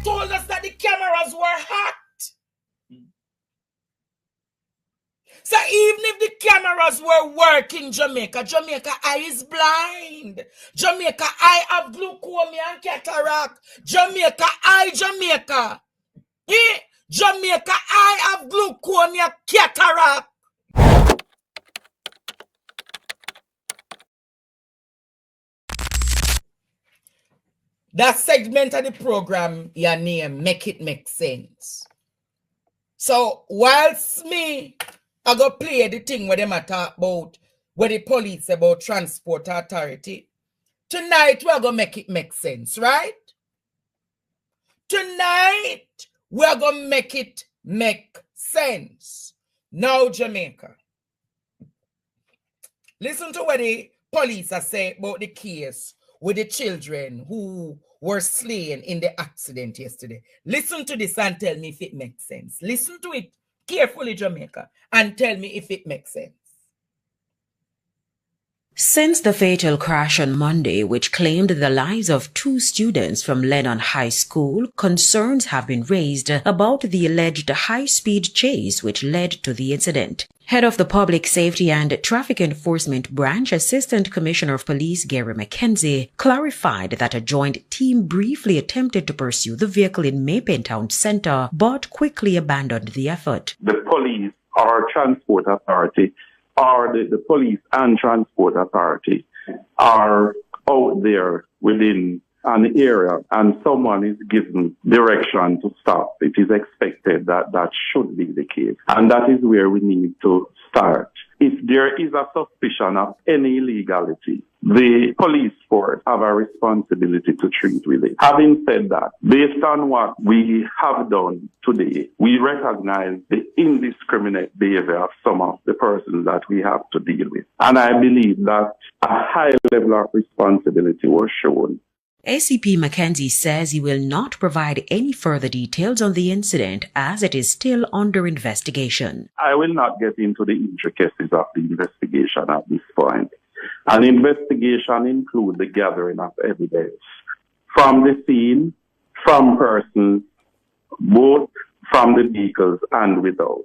told us that the cameras were hot. So even if the cameras were working, Jamaica eye is blind. Jamaica eye have glaucoma and cataract. Jamaica eye, Jamaica. Jamaica eye have glaucoma and cataract. That segment of the program, your name, make it make sense. So whilst me, I go play the thing where them talk about, where the police about transport authority. Tonight, we're going to make it make sense, right? Tonight, we're going to make it make sense. Now, Jamaica. Listen to what the police are saying about the case with the children who were slain in the accident yesterday. Listen to this and tell me if it makes sense. Listen to it carefully, Jamaica, and tell me if it makes sense. Since the fatal crash on Monday, which claimed the lives of 2 students from Lennon High School, concerns have been raised about the alleged high-speed chase which led to the incident. Head of the Public Safety and Traffic Enforcement Branch, Assistant Commissioner of Police Gary McKenzie, clarified that a joint team briefly attempted to pursue the vehicle in Maypen Town Centre, but quickly abandoned the effort. The police or transport authority or the police and transport authority are out there within an area and someone is given direction to stop, it is expected that that should be the case. And that is where we need to start. If there is a suspicion of any illegality, the police force have a responsibility to treat with it. Having said that, based on what we have done today, we recognize the indiscriminate behavior of some of the persons that we have to deal with. And I believe that a high level of responsibility was shown. ACP McKenzie says he will not provide any further details on the incident as it is still under investigation. I will not get into the intricacies of the investigation at this point. An investigation includes the gathering of evidence from the scene, from persons, both from the vehicles and without.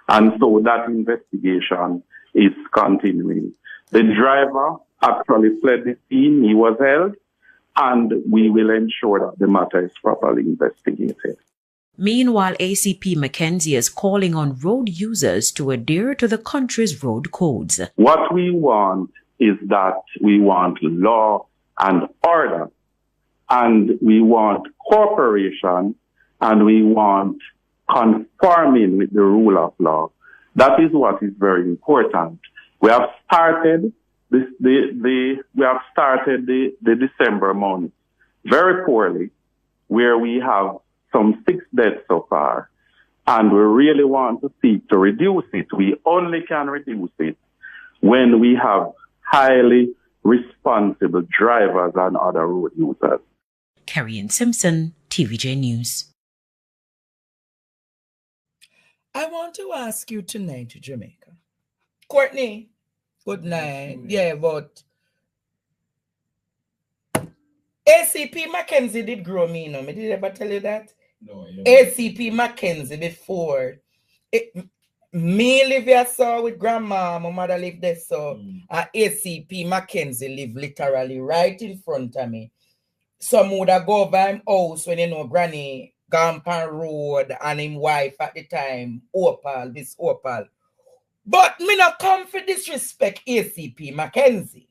And so that investigation is continuing. The driver actually fled the scene, he was held, and we will ensure that the matter is properly investigated. Meanwhile, ACP McKenzie is calling on road users to adhere to the country's road codes. What we want is that we want law and order, and we want cooperation, and we want conforming with the rule of law. That is what is very important. We have started the December month very poorly, where we have some 6 deaths so far, and we really want to seek to reduce it. We only can reduce it when we have highly responsible drivers and other road users. Carrie Simpson, TVJ News. I want to ask you tonight, Jamaica. Courtney, good night. Yeah, but ACP McKenzie did grow me, no? Did I ever tell you that? No. ACP McKenzie before. Me live here so with grandma, my mother lived there so. ACP McKenzie live literally right in front of me. Some would have go over him house when granny Gampan Road and him wife at the time, Opal. But me not come for disrespect ACP McKenzie.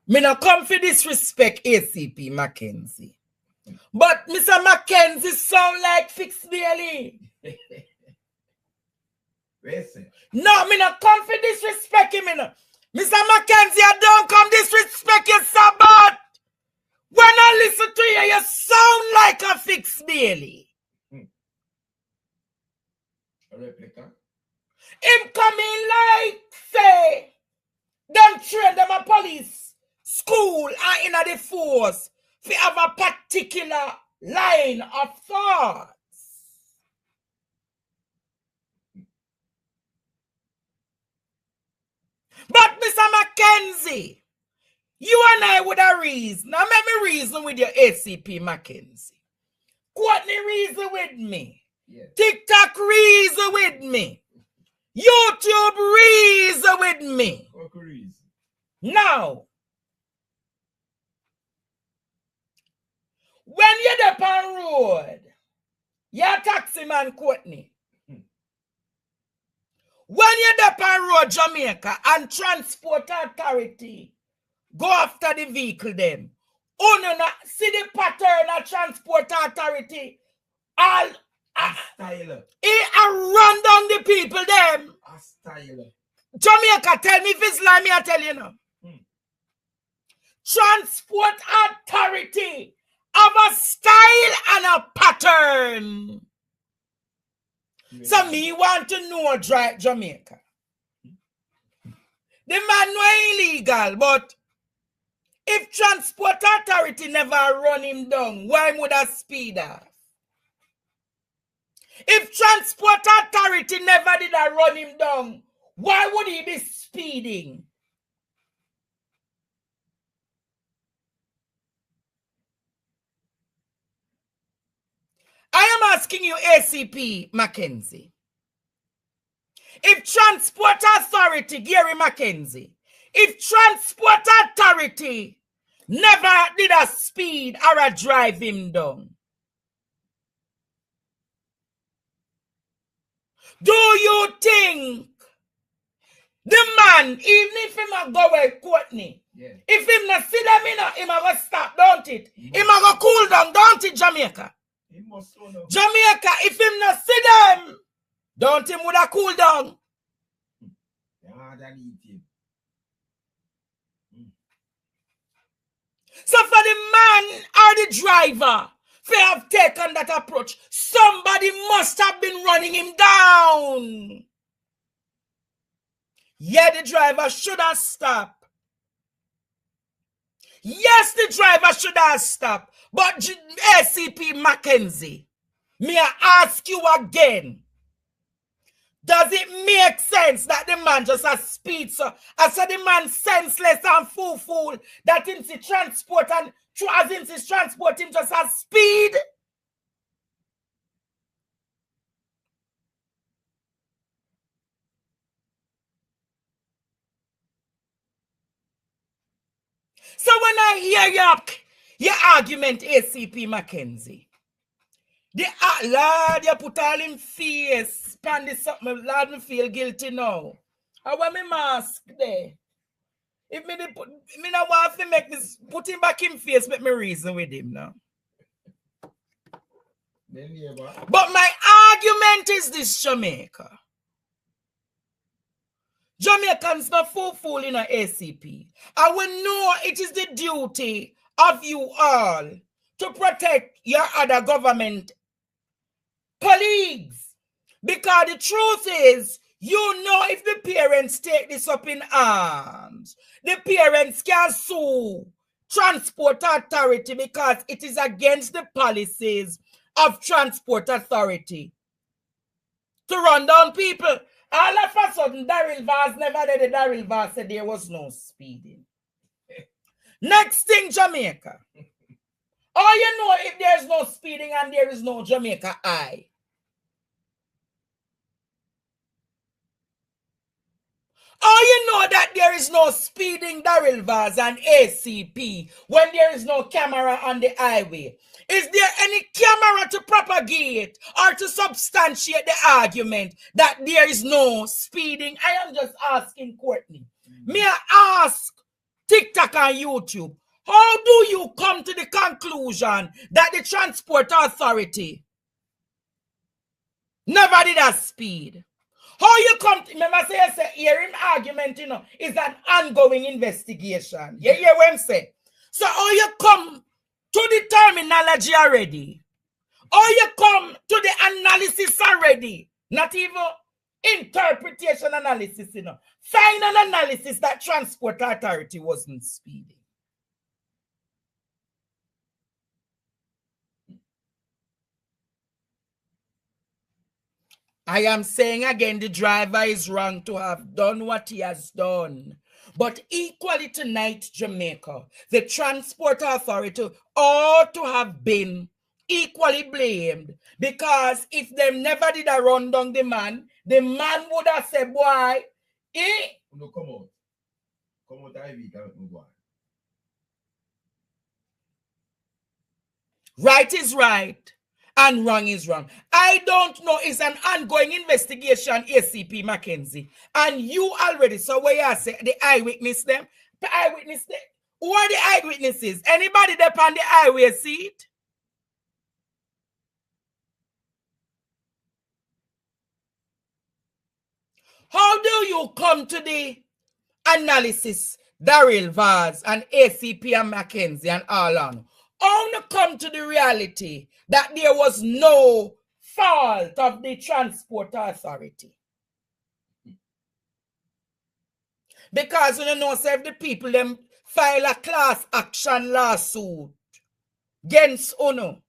Me not come for disrespect ACP McKenzie. But Mr. McKenzie sound like Fix Bailey. No, me not come for disrespect him. Mr. McKenzie, I don't come disrespect you, sir, but when I listen to you, you sound like a Fix Bailey. A replica? Him coming like, say, them train them a police school and in the force to have a particular line of thoughts. But Mr. McKenzie, you and I would have reason. Now make me reason with your ACP McKenzie. Courtney reason with me. Yes. TikTok reason with me. YouTube reason with me. Now, when you're up on road, you're taxi man Courtney. When you're up on road, Jamaica, and transport authority go after the vehicle them. Oh no, no, see the pattern of transport authority. All Style. I run down the people them. A style. Jamaica, tell me if it's like me, I tell you now. Transport authority have a style and a pattern. So me want to know Jamaica. The man no illegal, but if transport authority never run him down, why would I speed off? If transport authority never did I run him down, why would he be speeding? I am asking you, ACP Mackenzie. If transport authority, Gary Mackenzie, if transport authority never did a speed or a drive him down, do you think the man, even if he might go with Courtney, if him not see them in, he might go stop, don't it? He might go cool down, don't it, Jamaica? Jamaica, if him not see them, don't him would have cool down. So for the man or the driver, if they have taken that approach, somebody must have been running him down. Yeah, the driver should have stopped. Yes, the driver should have stopped. But ACP Mackenzie, may I ask you again, does it make sense that the man just has speed? So I said the man senseless and fool that him see transport and as him see transport him just has speed? So when I hear your argument, ACP Mackenzie, the Lord, you put all in face, pan this up, Lord, me feel guilty now. I want me mask there. If me not want to make this, put him back in face, make me reason with him now. But my argument is this, Jamaica. Jamaicans not fool in a ACP. I will know it is the duty of you all to protect your other government colleagues. Because the truth is, you know, if the parents take this up in arms, the parents can sue Transport Authority because it is against the policies of Transport Authority to run down people. All of a sudden, Daryl Vaz never did it. Daryl Vaz said there was no speeding. Next thing, Jamaica. Oh, you know, if there's no speeding and there is no Jamaica I. Oh, you know that there is no speeding, Daryl Vaz and ACP when there is no camera on the highway. Is there any camera to propagate or to substantiate the argument that there is no speeding? I am just asking Courtney. May I ask TikTok and YouTube, how do you come to the conclusion that the Transport Authority never did a speed? How you come to, remember say hearing argument, you know, is an ongoing investigation. You hear what I'm saying? So how you come to the terminology already? How you come to the analysis already? Not even interpretation analysis, you know. Final analysis that Transport Authority wasn't speeding. I am saying again, the driver is wrong to have done what he has done. But equally tonight, Jamaica, the Transport Authority ought to have been equally blamed because if them never did a run down the man would have said, boy, No, come out. Come out, Ivy, can't move on. Right is right and wrong is wrong. I don't know. It's an ongoing investigation, ACP Mackenzie. And you already saw where you say the eyewitness them. The eyewitness them. Who are the eyewitnesses? Anybody there on the highway see it? How do you come to the analysis, Daryl Vaz and ACP and Mackenzie and all on? How to come to the reality that there was no fault of the transport authority? Because you know, say if the people them file a class action lawsuit against Uno,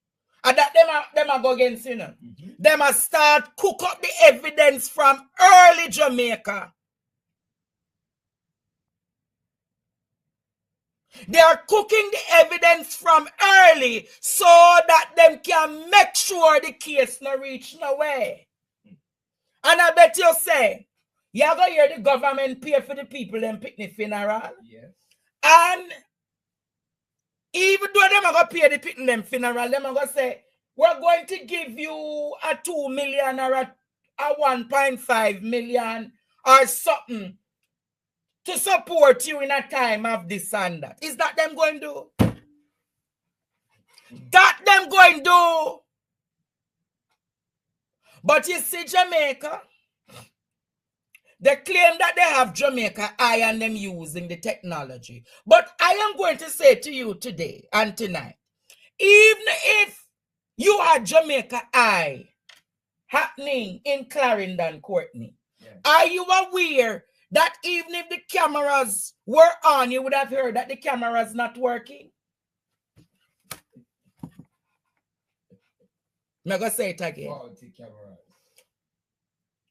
and that them a go against you know. Them a start cook up the evidence from early Jamaica. They are cooking the evidence from early so that them can make sure the case no reach nowhere. And I bet you say, you go hear the government pay for the people them picnic funeral. Yes. And even though them are going to pay the picnic them funeral, them are going to say, we're going to give you a 2 million or a 1.5 million or something to support you in a time of this and that. Is that them going to do? That them going to do? But you see Jamaica, they claim that they have Jamaica Eye and them using the technology. But I am going to say to you today and tonight, even if you had Jamaica Eye happening in Clarendon, Courtney, are you aware that even if the cameras were on, you would have heard that the camera's not working? I'm going to say it again.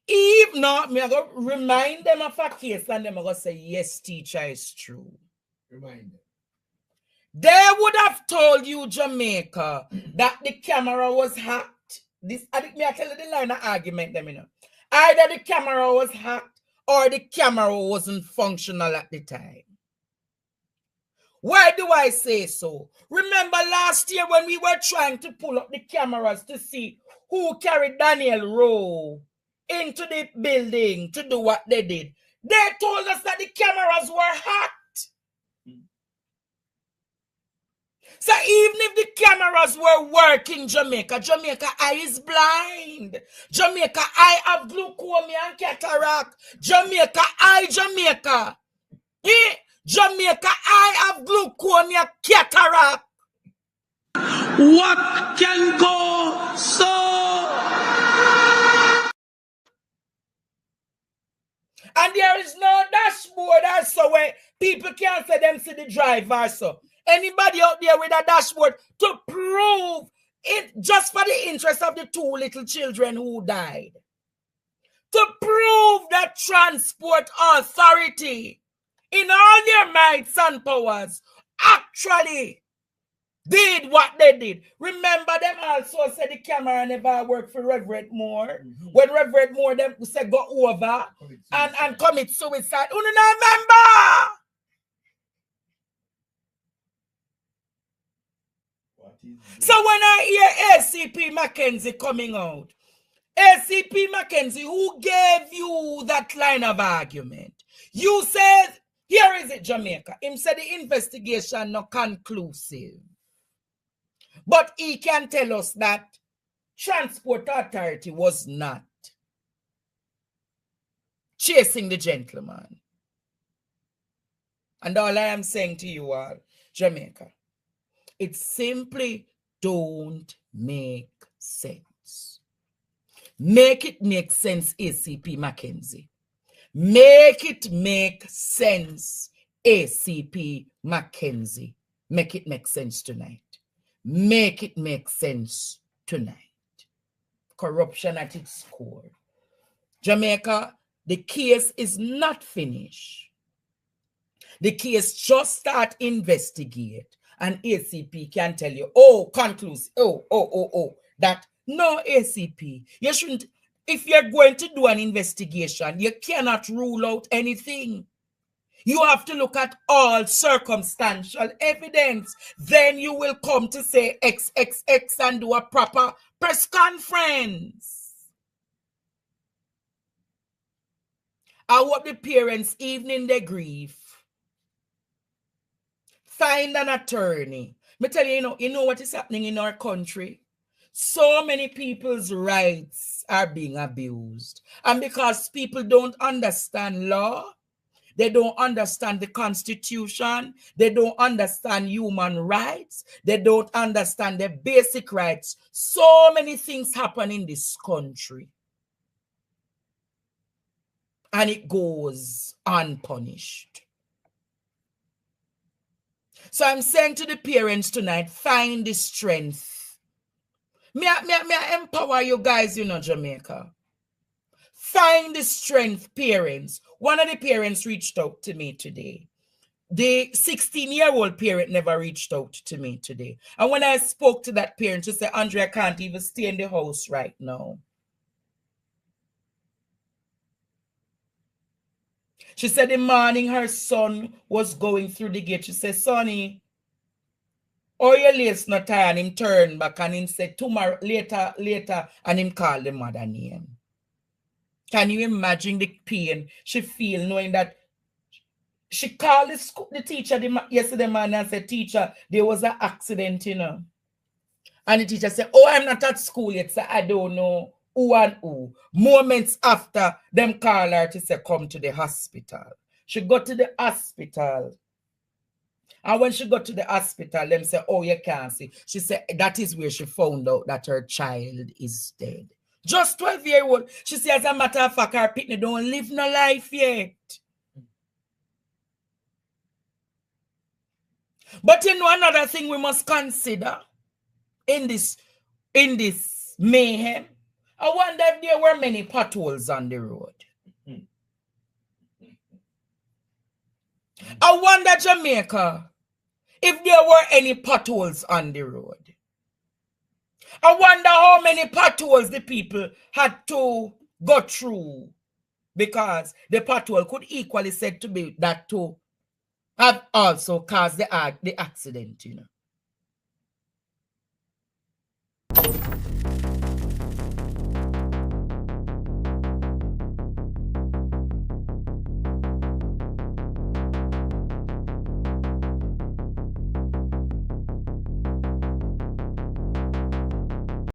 If not, I'm going to remind them of a case and them going to say, yes, teacher, it's true. Remind them. They would have told you, Jamaica, that the camera was hacked. This, I think me I tell you the line of argument them, you know. Either the camera was hacked or the camera wasn't functional at the time. Why do I say so? Remember last year when we were trying to pull up the cameras to see who carried Daniel Rowe into the building to do what they did. They told us that the cameras were hacked. So even if the cameras were working, Jamaica Eye is blind. Jamaica Eye have glaucoma and cataract. Jamaica Eye, Jamaica. Jamaica Eye have glaucoma and cataract. What can go so? And there is no dashboard also where people can't say them see the driver. So anybody out there with a dashboard to prove it just for the interest of the 2 little children who died. To prove that transport authority in all their mights and powers actually did what they did. Remember them also said the camera never worked for Reverend Moore. When Reverend Moore them said go over and commit suicide. You remember? So when I hear ACP Mackenzie coming out, ACP Mackenzie, who gave you that line of argument? You said, here is it, Jamaica. Him said the investigation not conclusive. But he can tell us that Transport Authority was not chasing the gentleman. And all I am saying to you all, Jamaica, it simply don't make sense. Make it make sense, ACP Mackenzie. Make it make sense, ACP Mackenzie. Make it make sense tonight. Make it make sense tonight. Corruption at its core. Jamaica, the case is not finished. The case just start investigate. and ACP can tell you, oh, conclusive, that no, ACP, you shouldn't, if you're going to do an investigation, you cannot rule out anything. You have to look at all circumstantial evidence. Then you will come to say XXX and do a proper press conference. I hope the parents, evening they grieve, find an attorney. Me tell you, you know what is happening in our country? So many people's rights are being abused. And because people don't understand law, they don't understand the Constitution, they don't understand human rights, they don't understand the basic rights. So many things happen in this country. And it goes unpunished. So I'm saying to the parents tonight, find the strength. May I empower you guys, Jamaica. Find the strength, parents. One of the parents reached out to me today. The 16-year-old parent never reached out to me today. And when I spoke to that parent, she said, Andre, I can't even stay in the house right now. She said the morning her son was going through the gate, she said, Sonny, or your lace not tired, and him turn back and him said, tomorrow, later, and him call the mother name. Can you imagine the pain she feel knowing that she called the teacher yesterday morning and said, teacher, there was an accident, And the teacher said, oh, I'm not at school yet, so I don't know who and who. Moments after, them call her to say, come to the hospital. She got to the hospital. And when she got to the hospital, them say, oh, you can't see. She said, that is where she found out that her child is dead. Just 12-year-old. She said, as a matter of fact, her pitney don't live no life yet. But another thing we must consider in this mayhem, I wonder if there were many potholes on the road. I wonder, Jamaica, if there were any potholes on the road. I wonder how many potholes the people had to go through, because the pothole could equally said to be that to have also caused the accident,